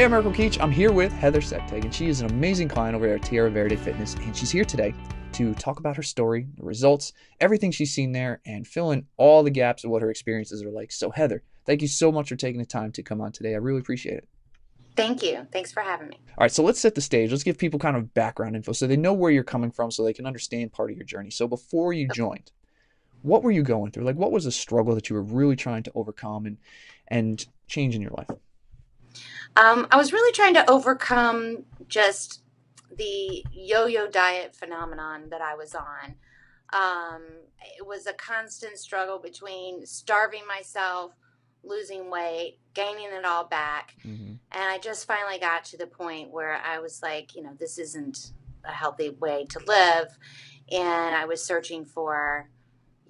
Hey, I'm Marco Keach. I'm here with Heather Soechtig, and she is an amazing client over at Tierra Verde Fitness, and she's here today to talk about her story, the results, everything she's seen there, and fill in all the gaps of what her experiences are like. So, Heather, thank you so much for taking the time to come on today. I really appreciate it. Thank you. Thanks for having me. All right, so let's set the stage. Let's give people kind of background info so they know where you're coming from so they can understand part of your journey. So, before you joined, what were you going through? Like, what was a struggle that you were really trying to overcome and change in your life? I was really trying to overcome just the yo-yo diet phenomenon that I was on. Um, it was a constant struggle between starving myself, losing weight, gaining it all back. Mm-hmm. And I just finally got to the point where I was like, this isn't a healthy way to live. And I was searching for,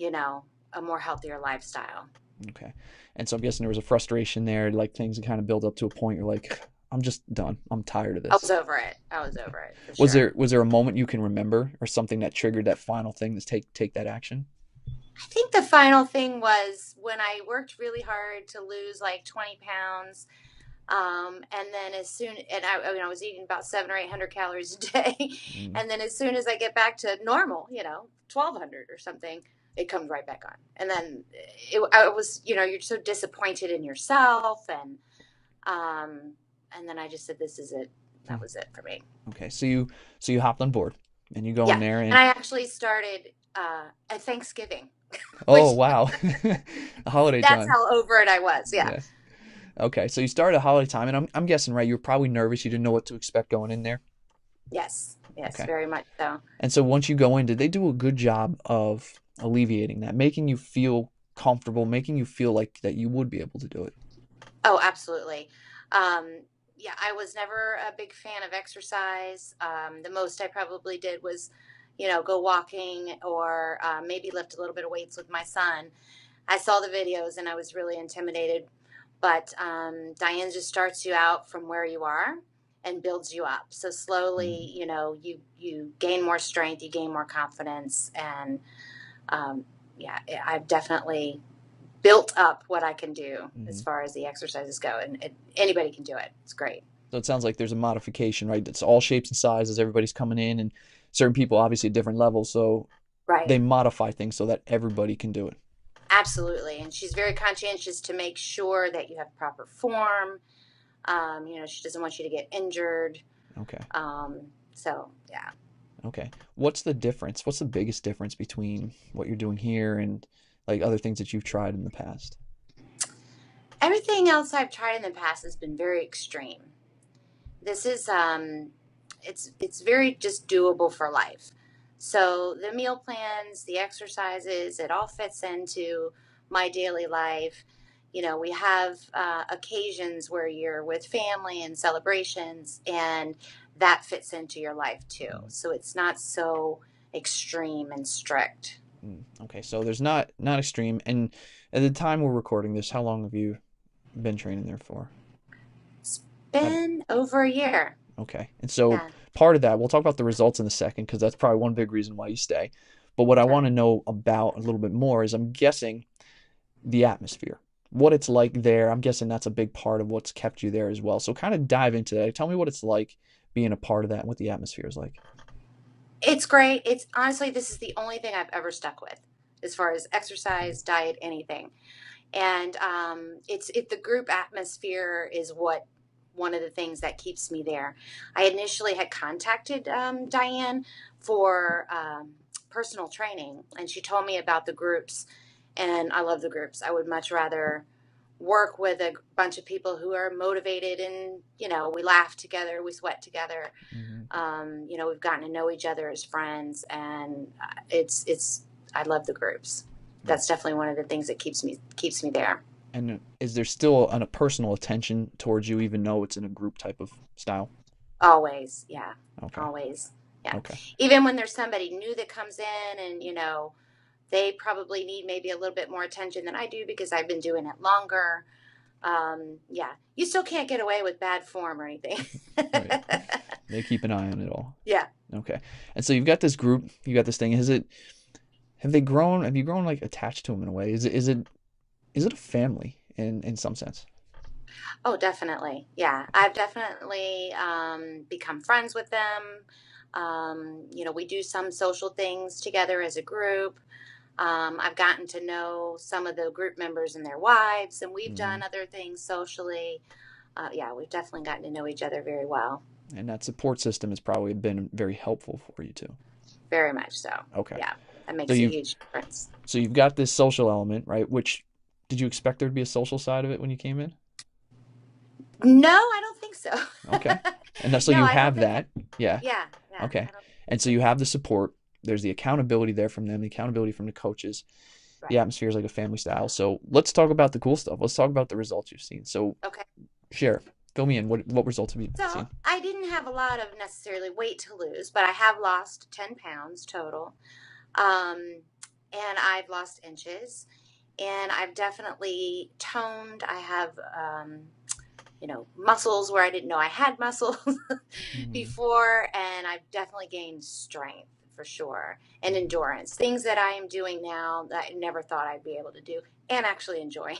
a more healthier lifestyle. Okay. And so I'm guessing there was a frustration there, like things kind of build up to a point you're like, I'm just done. I'm tired of I was this. over it. I was over it for Was sure. there a moment you can remember or something that triggered that final thing to take that action? I think the final thing was when I worked really hard to lose like 20 pounds. And then I was eating about 700 or 800 calories a day. Mm, And then as soon as I get back to normal, 1200 or something, it comes right back on. And then I was, you're so disappointed in yourself. And then I just said, this is it. That mm. was it for me. Okay. So you hopped on board and you go in Yeah. there And and I actually started at Thanksgiving, oh which wow. Holiday that's time. how over it I was. Yeah. Yeah. Okay. So you started a holiday time and I'm guessing, right, you were probably nervous. You didn't know what to expect going in there. Yes. Yes. Okay. Very much so. And so once you go in, did they do a good job of alleviating that, making you feel comfortable, making you feel like that you would be able to do it? Oh, absolutely. Yeah, I was never a big fan of exercise. The most I probably did was, go walking or maybe lift a little bit of weights with my son. I saw the videos and I was really intimidated. But Diane just starts you out from where you are and builds you up. So Mm, slowly, you gain more strength, you gain more confidence, and yeah, I've definitely built up what I can do as mhm. far as the exercises go, and anybody can do it. It's great. So it sounds like there's a modification, right? It's all shapes and sizes. Everybody's coming in, and certain people obviously at different levels. So Right. they modify things so that everybody can do it. Absolutely. And she's very conscientious to make sure that you have proper form. She doesn't want you to get injured. Okay. Um, so, yeah. Okay. What's the difference? What's the biggest difference between what you're doing here and like other things that you've tried in the past? Everything else I've tried in the past has been very extreme. This is it's very just doable for life. So the meal plans, the exercises, it all fits into my daily life. We have occasions where you're with family and celebrations, and that fits into your life too. Mm, So it's not so extreme and strict. Okay. So there's not extreme. And at the time we're recording this, how long have you been training there for? It's Have been over a year. Okay. And so Yeah. part of that, we'll talk about the results in a second because that's probably one big reason why you stay. But what I Okay. want to know about a little bit more is I'm guessing the atmosphere, what it's like there. I'm guessing that's a big part of what's kept you there as well. So kind of dive into that. Tell me what it's like being a part of that and what the atmosphere is like. It's great. It's honestly, this is the only thing I've ever stuck with as far as exercise, diet, anything. And the group atmosphere is what one of the things that keeps me there. I initially had contacted Diane for personal training, and she told me about the groups, and I love the groups. I would much rather work with a bunch of people who are motivated, and we laugh together, we sweat together. Hmm. We've gotten to know each other as friends, and it's I love the groups. That's definitely one of the things that keeps me there. And is there still a personal attention towards you, even though it's in a group type of style? Always, yeah, Okay. always, yeah. Okay. Even when there's somebody new that comes in, and they probably need maybe a little bit more attention than I do because I've been doing it longer. Yeah, you still can't get away with bad form or anything. Right. They keep an eye on it all. Yeah. Okay. And so you've got this group, you got this thing. Have they grown? Have you grown like attached to them in a way? Is it a family in some sense? Oh, definitely. Yeah, I've definitely become friends with them. We do some social things together as a group. I've gotten to know some of the group members and their wives, and we've Hmm. done other things socially. Yeah, we've definitely gotten to know each other very well. And that support system has probably been very helpful for you too. Very much so. Okay. Yeah, that So makes a you've huge difference. so you've got this social element, right? Which did you expect there to be a social side of it when you came in? No, I don't think so. Okay. And so No, you I don't have think. that. Yeah. Yeah, yeah, Okay. I don't And think so so. you have the support. There's the accountability there from them, the accountability from the coaches. The Right. atmosphere is like a family style. So let's talk about the cool stuff. Let's talk about the results you've seen. So Okay. share, fill me in. What results have you So seen? I didn't have a lot of necessarily weight to lose, but I have lost 10 pounds total. Um, and I've lost inches. And I've definitely toned. I have, muscles where I didn't know I had muscles Hmm. before. And I've definitely gained strength for sure and endurance. Things that I am doing now that I never thought I'd be able to do and actually enjoy.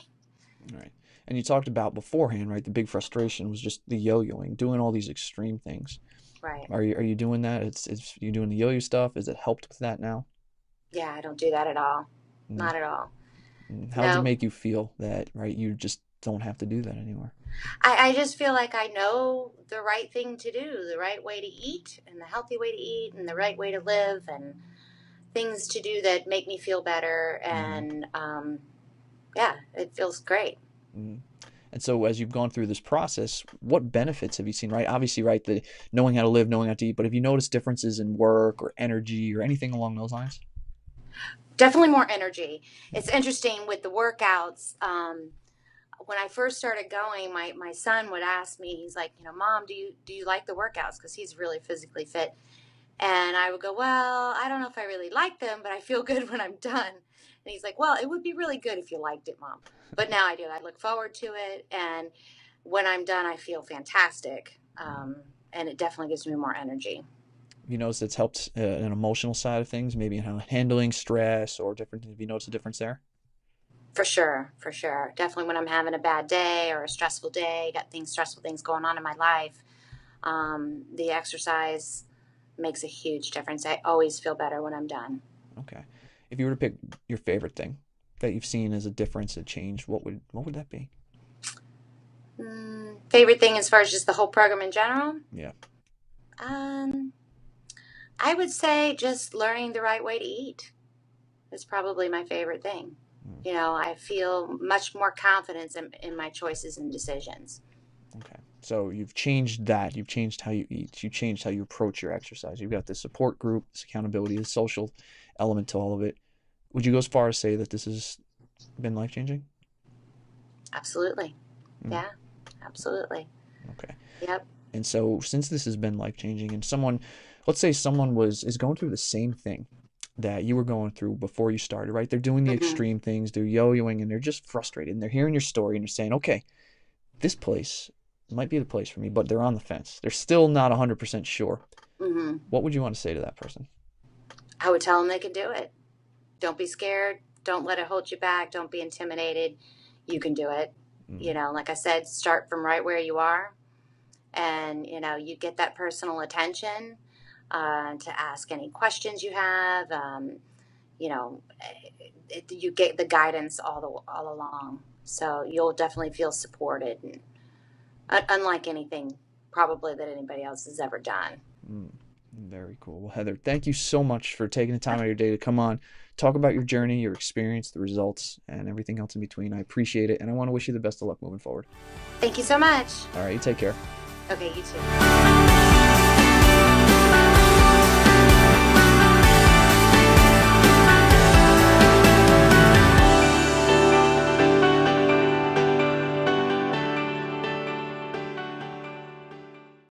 All right. And you talked about beforehand, right? The big frustration was just the yo-yoing, doing all these extreme things. Right. Are you doing that? It's you doing the yo-yo stuff? Is it helped with that now? Yeah, I don't do that at all. Mm. Not at all. How does it No, make you feel that, right? You just don't have to do that anymore. I just feel like I know the right thing to do, the right way to eat, and the healthy way to eat, and the right way to live, and things to do that make me feel better. Hmm. And yeah, it feels great. Hmm. And so as you've gone through this process, what benefits have you seen, right? Obviously, right, the knowing how to live, knowing how to eat, but have you noticed differences in work or energy or anything along those lines? Definitely more energy. It's interesting with the workouts. When I first started going, my son would ask me, he's like, Mom, do you like the workouts? Because he's really physically fit. And I would go, well, I don't know if I really like them, but I feel good when I'm done. And he's like, well, it would be really good if you liked it, Mom. But now I do. I look forward to it. And when I'm done, I feel fantastic. And it definitely gives me more energy. Have you noticed it's helped an emotional side of things, maybe in how handling stress or different? Have you noticed a difference there? For sure. For sure. Definitely when I'm having a bad day or a stressful day, got stressful things going on in my life, the exercise makes a huge difference. I always feel better when I'm done. Okay. If you were to pick your favorite thing that you've seen as a difference, a change, what would that be? Favorite thing as far as just the whole program in general? Yeah. Um, I would say just learning the right way to eat is probably my favorite thing. Mm. I feel much more confidence in my choices and decisions. Okay. So you've changed that. You've changed how you eat. You changed how you approach your exercise. You've got this support group, this accountability, this social element to all of it. Would you go as far as say that this has been life changing? Absolutely. Mm. Yeah, absolutely. Okay. Yep. And so since this has been life changing, and let's say someone is going through the same thing that you were going through before you started, right? They're doing the Hmm. extreme things, they're yo-yoing, and they're just frustrated, and they're hearing your story, and they're saying, okay, this place might be the place for me, but they're on the fence. They're still not 100% sure. Hmm. What would you want to say to that person? I would tell them they can do it. Don't be scared. Don't let it hold you back. Don't be intimidated. You can do it. Mm. Like I said, start from right where you are, and you get that personal attention to ask any questions you have. You know, you get the guidance all along, so you'll definitely feel supported, and unlike anything probably that anybody else has ever done. Mm. Very cool. Well, Heather, thank you so much for taking the time out of your day to come on, talk about your journey, your experience, the results, and everything else in between. I appreciate it, and I want to wish you the best of luck moving forward. Thank you so much. All right, you take care. Okay, you too.